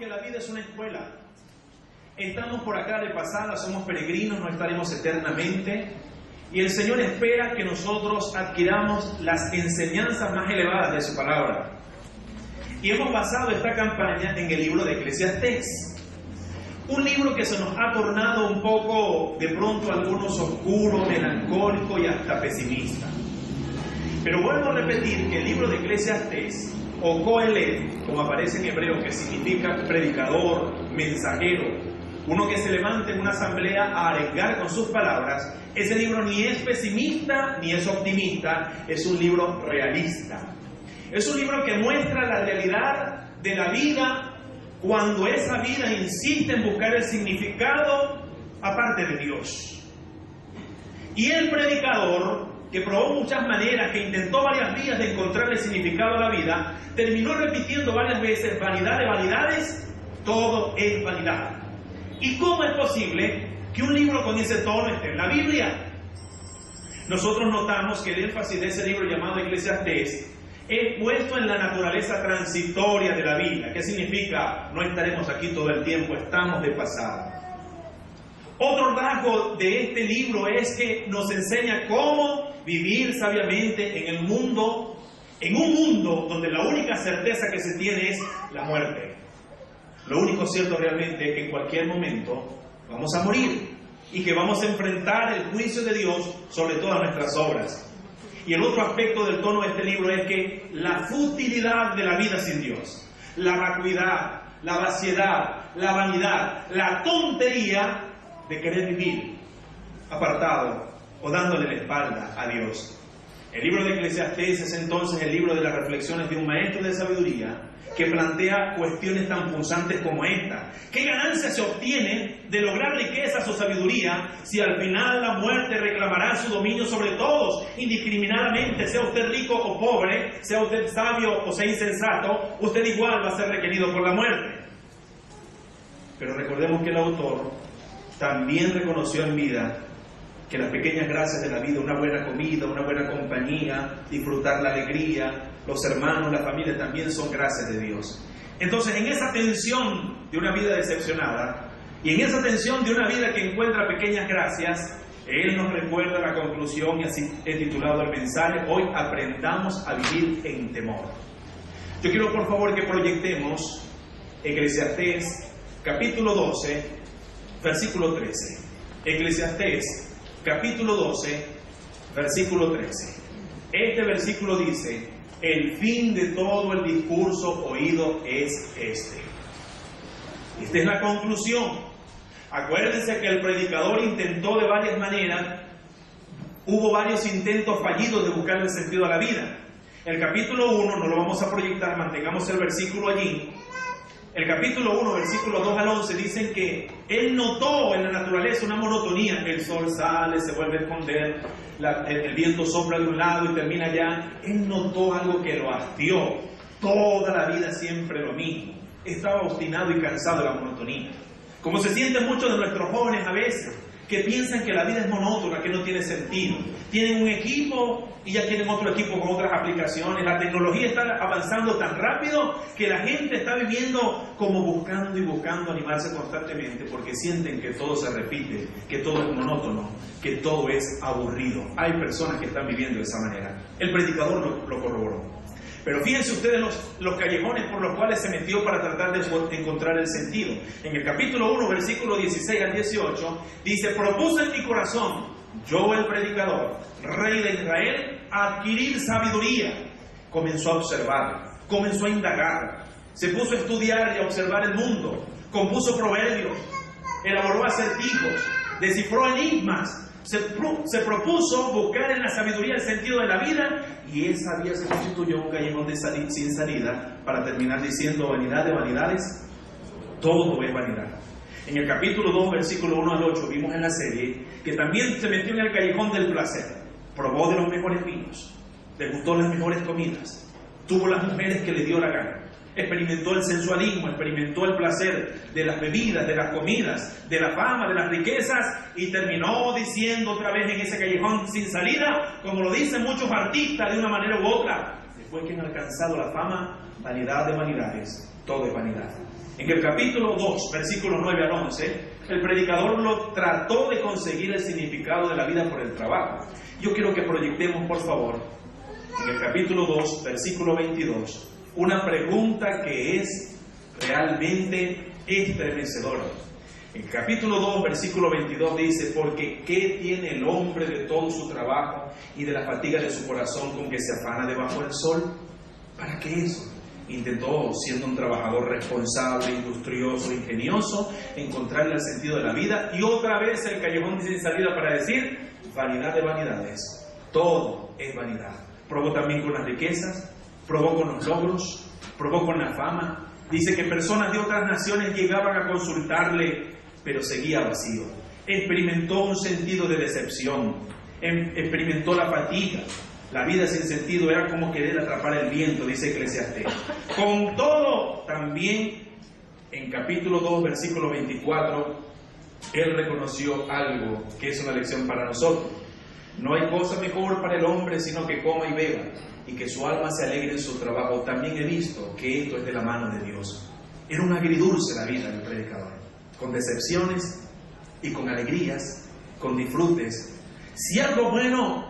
que la vida es una escuela. Estamos por acá de pasada, somos peregrinos, no estaremos eternamente. Y el Señor espera que nosotros adquiramos las enseñanzas más elevadas de su palabra. Y hemos basado esta campaña en el libro de Eclesiastés. Un libro que se nos ha tornado un poco, de pronto, algunos oscuro, melancólico y hasta pesimista. Pero vuelvo a repetir que el libro de Eclesiastés, o Coelet, como aparece en hebreo, que significa predicador, mensajero, uno que se levanta en una asamblea a arengar con sus palabras, ese libro ni es pesimista ni es optimista, es un libro realista. Es un libro que muestra la realidad de la vida cuando esa vida insiste en buscar el significado aparte de Dios. Y el predicador, que probó muchas maneras, que intentó varias vías de encontrar el significado a la vida, terminó repitiendo varias veces: vanidad de vanidades, todo es vanidad. ¿Y cómo es posible que un libro con ese tono esté en la Biblia? Nosotros notamos que el énfasis de ese libro llamado Eclesiastés es puesto en la naturaleza transitoria de la vida. ¿Qué significa? No estaremos aquí todo el tiempo, estamos de pasada. Otro rasgo de este libro es que nos enseña cómo vivir sabiamente en el mundo, en un mundo donde la única certeza que se tiene es la muerte. Lo único cierto realmente es que en cualquier momento vamos a morir y que vamos a enfrentar el juicio de Dios sobre todas nuestras obras. Y el otro aspecto del tono de este libro es que la futilidad de la vida sin Dios, la vacuidad, la vaciedad, la vanidad, la tontería de querer vivir apartado o dándole la espalda a Dios. El libro de Eclesiastés es entonces el libro de las reflexiones de un maestro de sabiduría que plantea cuestiones tan punzantes como esta. ¿Qué ganancia se obtiene de lograr riquezas o sabiduría si al final la muerte reclamará su dominio sobre todos, indiscriminadamente, sea usted rico o pobre, sea usted sabio o sea insensato? Usted igual va a ser requerido por la muerte. Pero recordemos que el autor también reconoció en vida que las pequeñas gracias de la vida, una buena comida, una buena compañía, disfrutar la alegría, los hermanos, la familia, también son gracias de Dios. Entonces, en esa tensión de una vida decepcionada y en esa tensión de una vida que encuentra pequeñas gracias, él nos recuerda la conclusión, y así he titulado el mensaje: hoy aprendamos a vivir en temor. Yo quiero, por favor, que proyectemos Eclesiastés capítulo 12, versículo 13. Eclesiastés capítulo 12, versículo 13. Este versículo dice: el fin de todo el discurso oído es este. Esta es la conclusión. Acuérdense que el predicador intentó de varias maneras, hubo varios intentos fallidos de buscar el sentido a la vida. El capítulo 1, no lo vamos a proyectar, mantengamos el versículo allí. El capítulo 1, versículos 2 al 11, dicen que él notó en la naturaleza una monotonía. El sol sale, se vuelve a esconder, el viento sopla de un lado y termina allá. Él notó algo que lo hastió. Toda la vida siempre lo mismo. Estaba obstinado y cansado de la monotonía. Como se sienten muchos de nuestros jóvenes a veces, que piensan que la vida es monótona, que no tiene sentido. Tienen un equipo y ya tienen otro equipo con otras aplicaciones. La tecnología está avanzando tan rápido que la gente está viviendo como buscando y buscando animarse constantemente, porque sienten que todo se repite, que todo es monótono, que todo es aburrido. Hay personas que están viviendo de esa manera. El predicador lo corroboró. Pero fíjense ustedes los callejones por los cuales se metió para tratar de encontrar el sentido. En el capítulo 1, versículo 16 al 18, dice: propuse en mi corazón, yo el predicador, rey de Israel, adquirir sabiduría. Comenzó a observar, comenzó a indagar, se puso a estudiar y a observar el mundo, compuso proverbios, elaboró acertijos, descifró enigmas. Se propuso buscar en la sabiduría el sentido de la vida, y esa vía se constituyó un callejón sin salida, para terminar diciendo: vanidad de vanidades, todo es vanidad. En el capítulo 2, versículo 1 al 8, vimos en la serie que también se metió en el callejón del placer. Probó de los mejores vinos, degustó las mejores comidas, tuvo las mujeres que le dio la gana, experimentó el sensualismo, experimentó el placer de las bebidas, de las comidas, de la fama, de las riquezas, y terminó diciendo otra vez en ese callejón sin salida, como lo dicen muchos artistas de una manera u otra: después que han alcanzado la fama, vanidad de vanidades, todo es vanidad. En el capítulo 2, versículos 9 al 11, el predicador lo trató de conseguir el significado de la vida por el trabajo. Yo quiero que proyectemos, por favor, en el capítulo 2, versículo 22, una pregunta que es realmente estremecedora. En el capítulo 2, versículo 22 dice: porque ¿qué tiene el hombre de todo su trabajo y de la fatiga de su corazón con que se afana debajo del sol? ¿Para qué eso? Intentó, siendo un trabajador responsable, industrioso, ingenioso, encontrarle el sentido de la vida, y otra vez el callejón sin salida para decir: vanidad de vanidades, todo es vanidad. Probó también con las riquezas, probó con los logros, probó con la fama. Dice que personas de otras naciones llegaban a consultarle, pero seguía vacío. Experimentó un sentido de decepción, experimentó la fatiga. La vida sin sentido era como querer atrapar el viento, dice Eclesiastés. Con todo, también en capítulo 2, versículo 24, él reconoció algo que es una lección para nosotros. No hay cosa mejor para el hombre sino que coma y beba, y que su alma se alegre en su trabajo. También he visto que esto es de la mano de Dios. Era un agridulce la vida del predicador, con decepciones y con alegrías, con disfrutes. Si algo bueno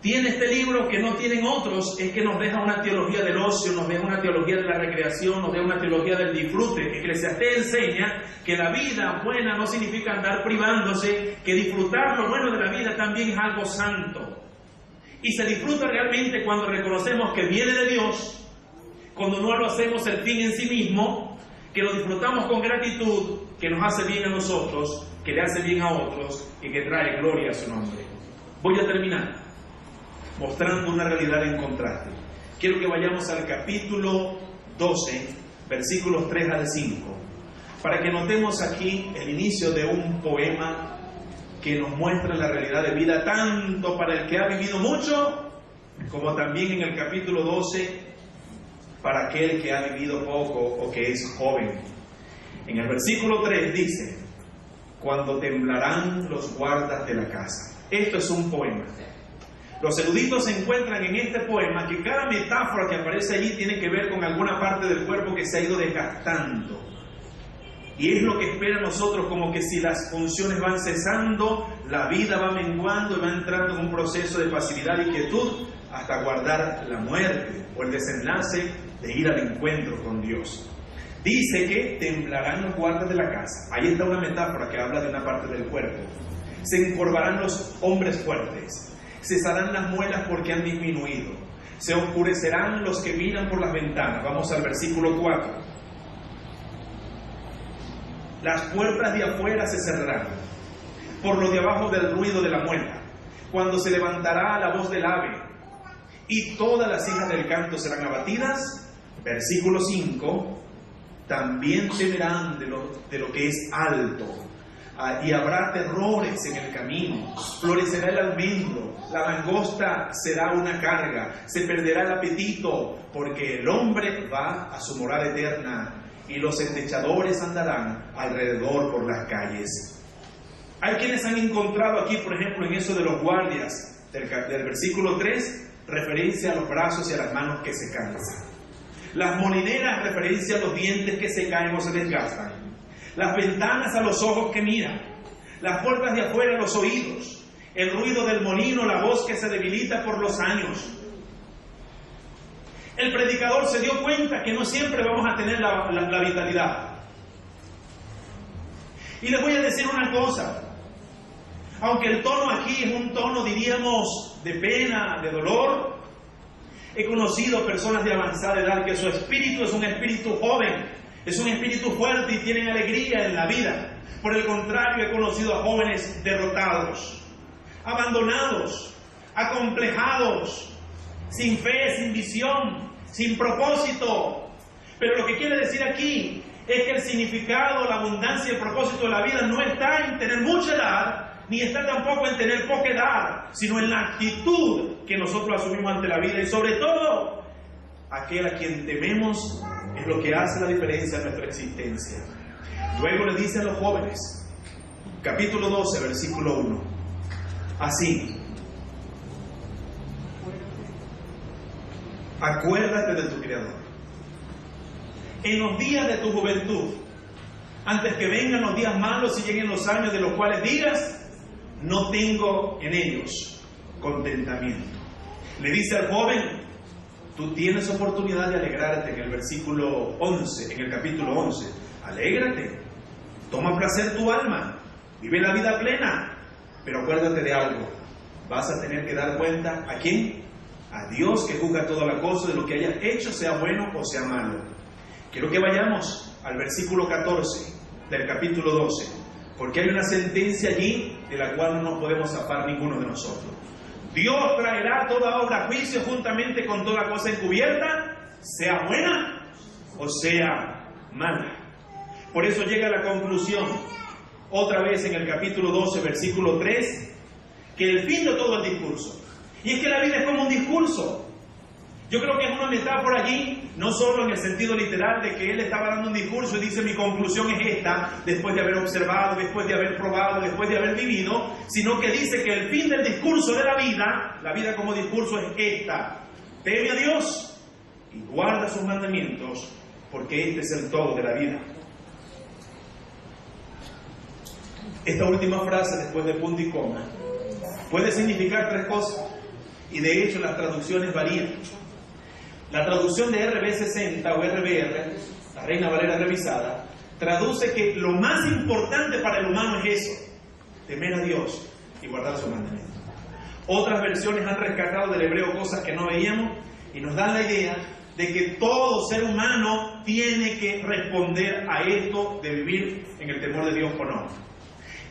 tiene este libro que no tienen otros, es que nos deja una teología del ocio, nos deja una teología de la recreación, nos deja una teología del disfrute. Eclesiastés enseña que la vida buena no significa andar privándose, que disfrutar lo bueno de la vida también es algo santo. Y se disfruta realmente cuando reconocemos que viene de Dios, cuando no lo hacemos el fin en sí mismo, que lo disfrutamos con gratitud, que nos hace bien a nosotros, que le hace bien a otros y que trae gloria a su nombre. Voy a terminar mostrando una realidad en contraste. Quiero que vayamos al capítulo 12, versículos 3 al 5, para que notemos aquí el inicio de un poema que nos muestra la realidad de vida tanto para el que ha vivido mucho, como también en el capítulo 12 para aquel que ha vivido poco o que es joven. En el versículo 3 dice: cuando temblarán los guardas de la casa. Esto es un poema. Los eruditos encuentran en este poema que cada metáfora que aparece allí tiene que ver con alguna parte del cuerpo que se ha ido desgastando. Y es lo que espera nosotros, como que si las funciones van cesando, la vida va menguando y va entrando en un proceso de pasividad y quietud hasta guardar la muerte o el desenlace de ir al encuentro con Dios. Dice que temblarán los guardas de la casa. Ahí está una metáfora que habla de una parte del cuerpo. Se encorvarán los hombres fuertes. Cesarán las muelas porque han disminuido. Se oscurecerán los que miran por las ventanas. Vamos al versículo 4. Las puertas de afuera se cerrarán por lo de abajo del ruido de la muela, cuando se levantará la voz del ave, y todas las hijas del canto serán abatidas. Versículo 5. También temerán de lo que es alto, y habrá terrores en el camino. Florecerá el almendro, la langosta será una carga, se perderá el apetito, porque el hombre va a su morada eterna, y los endechadores andarán alrededor por las calles. Hay quienes han encontrado aquí, por ejemplo, en eso de los guardias del versículo 3, referencia a los brazos y a las manos que se cansan. Las molineras, referencia a los dientes que se caen o se desgastan. Las ventanas, a los ojos que miran. Las puertas de afuera, a los oídos. El ruido del molino, la voz que se debilita por los años. El predicador se dio cuenta que no siempre vamos a tener la vitalidad. Y les voy a decir una cosa. Aunque el tono aquí es un tono, diríamos, de pena, de dolor, he conocido personas de avanzada edad que su espíritu es un espíritu joven, es un espíritu fuerte y tienen alegría en la vida. Por el contrario, he conocido a jóvenes derrotados, abandonados, acomplejados, sin fe, sin visión, sin propósito. Pero lo que quiere decir aquí es que el significado, la abundancia y el propósito de la vida no está en tener mucha edad, ni está tampoco en tener poca edad, sino en la actitud que nosotros asumimos ante la vida. Y sobre todo, aquel a quien tememos es lo que hace la diferencia en nuestra existencia. Luego le dice a los jóvenes, capítulo 12, versículo 1, así: Acuérdate de tu Creador. En los días de tu juventud, antes que vengan los días malos y lleguen los años de los cuales digas, no tengo en ellos contentamiento. Le dice al joven, tú tienes oportunidad de alegrarte en el versículo 11, en el capítulo 11. Alégrate, toma placer tu alma, vive la vida plena, pero acuérdate de algo, vas a tener que dar cuenta ¿a quién? A Dios, que juzga toda la cosa, de lo que hayas hecho, sea bueno o sea malo. Quiero que vayamos al versículo 14 del capítulo 12, porque hay una sentencia allí de la cual no nos podemos zafar ninguno de nosotros. Dios traerá toda obra a juicio juntamente con toda cosa encubierta, sea buena o sea mala. Por eso llega a la conclusión, otra vez en el capítulo 12, versículo 3, que el fin de todo el discurso, y es que la vida es como un discurso. Yo creo que es una metáfora allí, no solo en el sentido literal de que él estaba dando un discurso y dice mi conclusión es esta, después de haber observado, después de haber probado, después de haber vivido, sino que dice que el fin del discurso de la vida como discurso es esta: teme a Dios y guarda sus mandamientos, porque este es el todo de la vida. Esta última frase, después de punto y coma, puede significar tres cosas, y de hecho las traducciones varían. La traducción de RB60 o RBR, la Reina Valera revisada, traduce que lo más importante para el humano es eso: temer a Dios y guardar sus mandamientos. Otras versiones han rescatado del hebreo cosas que no veíamos y nos dan la idea de que todo ser humano tiene que responder a esto de vivir en el temor de Dios o no.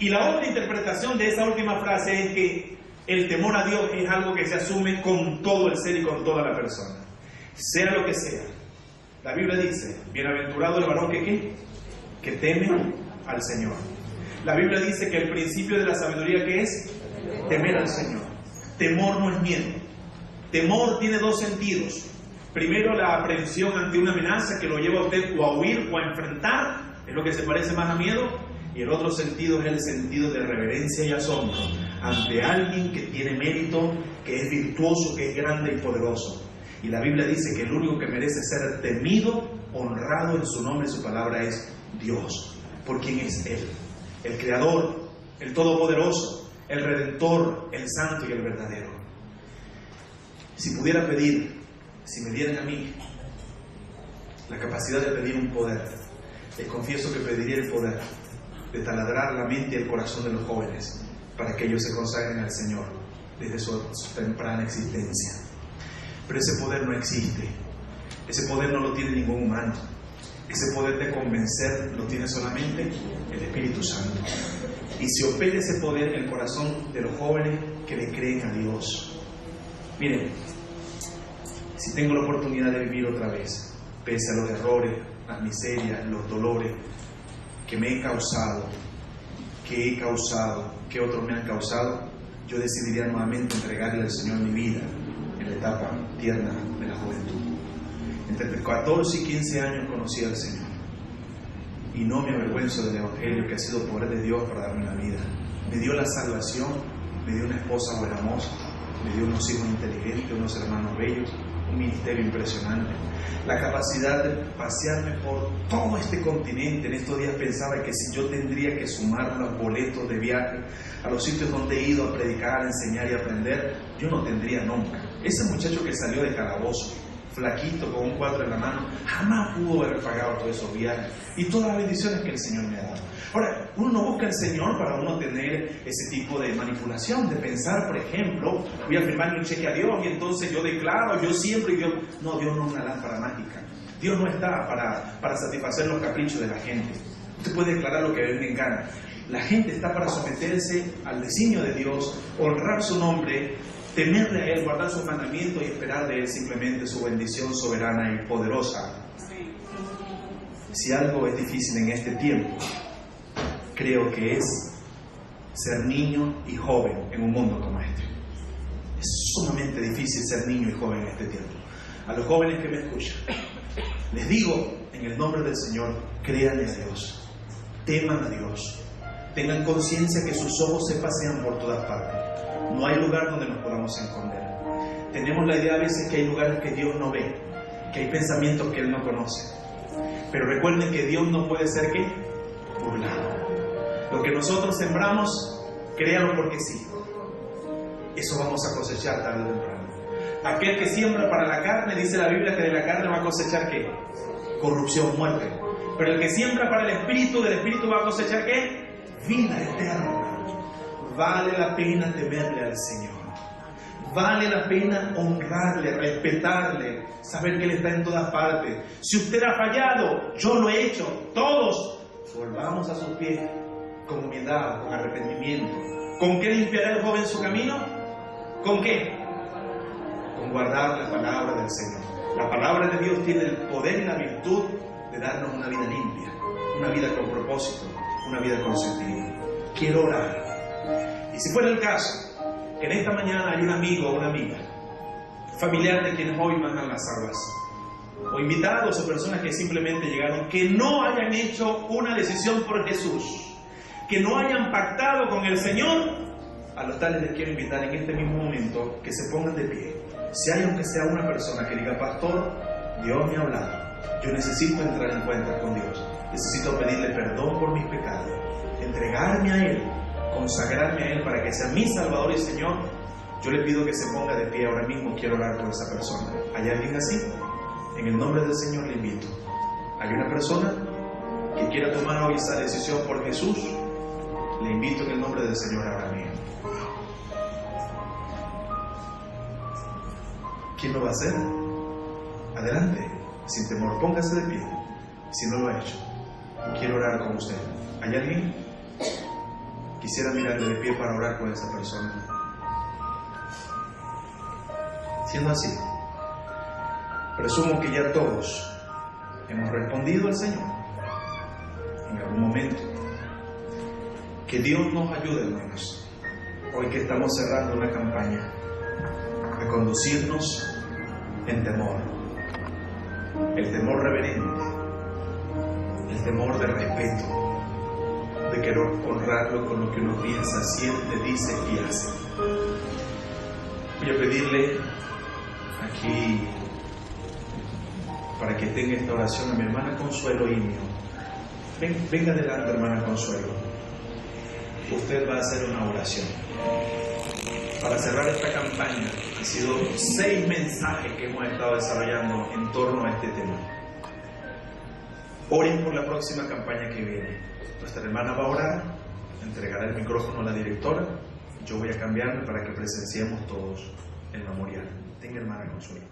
Y la otra interpretación de esa última frase es que el temor a Dios es algo que se asume con todo el ser y con toda la persona. Sea lo que sea. La Biblia dice, bienaventurado el varón que teme al Señor. La Biblia dice que el principio de la sabiduría, ¿qué es? Temer al Señor. Temor no es miedo. Temor tiene dos sentidos. Primero, la aprehensión ante una amenaza que lo lleva a usted o a huir o a enfrentar, es lo que se parece más a miedo. Y el otro sentido es el sentido de reverencia y asombro ante alguien que tiene mérito, que es virtuoso, que es grande y poderoso. Y la Biblia dice que el único que merece ser temido, honrado en su nombre y su palabra es Dios. ¿Por quién es Él? El Creador, el Todopoderoso, el Redentor, el Santo y el Verdadero. Si pudiera pedir, si me dieran a mí la capacidad de pedir un poder, les confieso que pediría el poder de taladrar la mente y el corazón de los jóvenes para que ellos se consagren al Señor desde su temprana existencia. Pero ese poder no existe. Ese poder no lo tiene ningún humano. Ese poder de convencer lo tiene solamente el Espíritu Santo. Y si opera ese poder en el corazón de los jóvenes que le creen a Dios. Miren, si tengo la oportunidad de vivir otra vez, pese a los errores, las miserias, los dolores que me he causado, que otros me han causado, yo decidiría nuevamente entregarle al Señor mi vida en la etapa tierna de la juventud. Entre 14 y 15 años conocí al Señor y no me avergüenzo del Evangelio, que ha sido poder de Dios para darme la vida. Me dio la salvación, me dio una esposa buena moza, me dio unos hijos inteligentes, unos hermanos bellos, un ministerio impresionante, la capacidad de pasearme por todo este continente. En estos días pensaba que si yo tendría que sumar los boletos de viaje a los sitios donde he ido a predicar, a enseñar y a aprender, yo no tendría nunca. Ese muchacho que salió de calabozo, flaquito, con un 4 en la mano, jamás pudo haber pagado todos esos viajes y todas las bendiciones que el Señor me ha dado. Ahora, uno no busca al Señor para uno tener ese tipo de manipulación, de pensar, por ejemplo, voy a firmar un cheque a Dios y entonces yo declaro, yo siempre, y Dios... No, Dios no es una lámpara mágica. Dios no está para satisfacer los caprichos de la gente. Usted puede declarar lo que le den gana. La gente está para someterse al designio de Dios, honrar su nombre, temerle a Él, guardar sus mandamientos y esperar de Él simplemente su bendición soberana y poderosa. Si algo es difícil en este tiempo, creo que es ser niño y joven en un mundo como este. Es sumamente difícil ser niño y joven en este tiempo. A los jóvenes que me escuchan, les digo en el nombre del Señor, créanle a Dios, teman a Dios, tengan conciencia que sus ojos se pasean por todas partes. No hay lugar donde nos podamos esconder. Tenemos la idea a veces que hay lugares que Dios no ve, que hay pensamientos que Él no conoce. Pero recuerden que Dios no puede ser, ¿qué?, burlado. Lo que nosotros sembramos, créalo porque sí. Eso vamos a cosechar tarde o temprano. Aquel que siembra para la carne, dice la Biblia que de la carne va a cosechar ¿qué? Corrupción, muerte. Pero el que siembra para el Espíritu, del Espíritu va a cosechar ¿qué? Vida eterna. Vale la pena temerle al Señor. Vale la pena honrarle, respetarle, saber que Él está en todas partes. Si usted ha fallado, yo lo he hecho, todos, volvamos a sus pies con humildad, con arrepentimiento. ¿Con qué limpiará el joven su camino? ¿Con qué? Con guardar la palabra del Señor. La palabra de Dios tiene el poder y la virtud de darnos una vida limpia, una vida con propósito, una vida con sentido. Quiero orar. Y si fuera el caso, que en esta mañana hay un amigo o una amiga, familiar de quienes hoy mandan las armas, o invitados o personas que simplemente llegaron, que no hayan hecho una decisión por Jesús, que no hayan pactado con el Señor, a los tales les quiero invitar en este mismo momento que se pongan de pie. Si hay aunque sea una persona que diga, pastor, Dios me ha hablado, yo necesito entrar en cuenta con Dios, necesito pedirle perdón por mis pecados, entregarme a Él, consagrarme a Él para que sea mi Salvador y Señor, yo le pido que se ponga de pie ahora mismo. Quiero orar por esa persona. ¿Hay alguien así? En el nombre del Señor le invito. ¿Hay una persona que quiera tomar hoy esa decisión por Jesús? Le invito en el nombre del Señor ahora mismo. ¿Quién lo va a hacer? Adelante, sin temor, póngase de pie. Si no lo ha hecho, quiero orar con usted. ¿Hay alguien? Quisiera mirarle de pie para orar con esa persona. Siendo así, presumo que ya todos hemos respondido al Señor en algún momento. Que Dios nos ayude, hermanos, hoy que estamos cerrando una campaña, a conducirnos en temor. El temor reverente, el temor de respeto, de querer honrarlo con lo que uno piensa, siente, dice y hace. Voy a pedirle aquí, para que tenga esta oración, a mi hermana Consuelo Inio. Venga adelante, hermana Consuelo. Usted va a hacer una oración para cerrar esta campaña. Han sido 6 mensajes que hemos estado desarrollando en torno a este tema. Oren por la próxima campaña que viene. Nuestra hermana va a orar, entregará el micrófono a la directora. Yo voy a cambiarme para que presenciemos todos el memorial. Tenga, hermana Consuelo.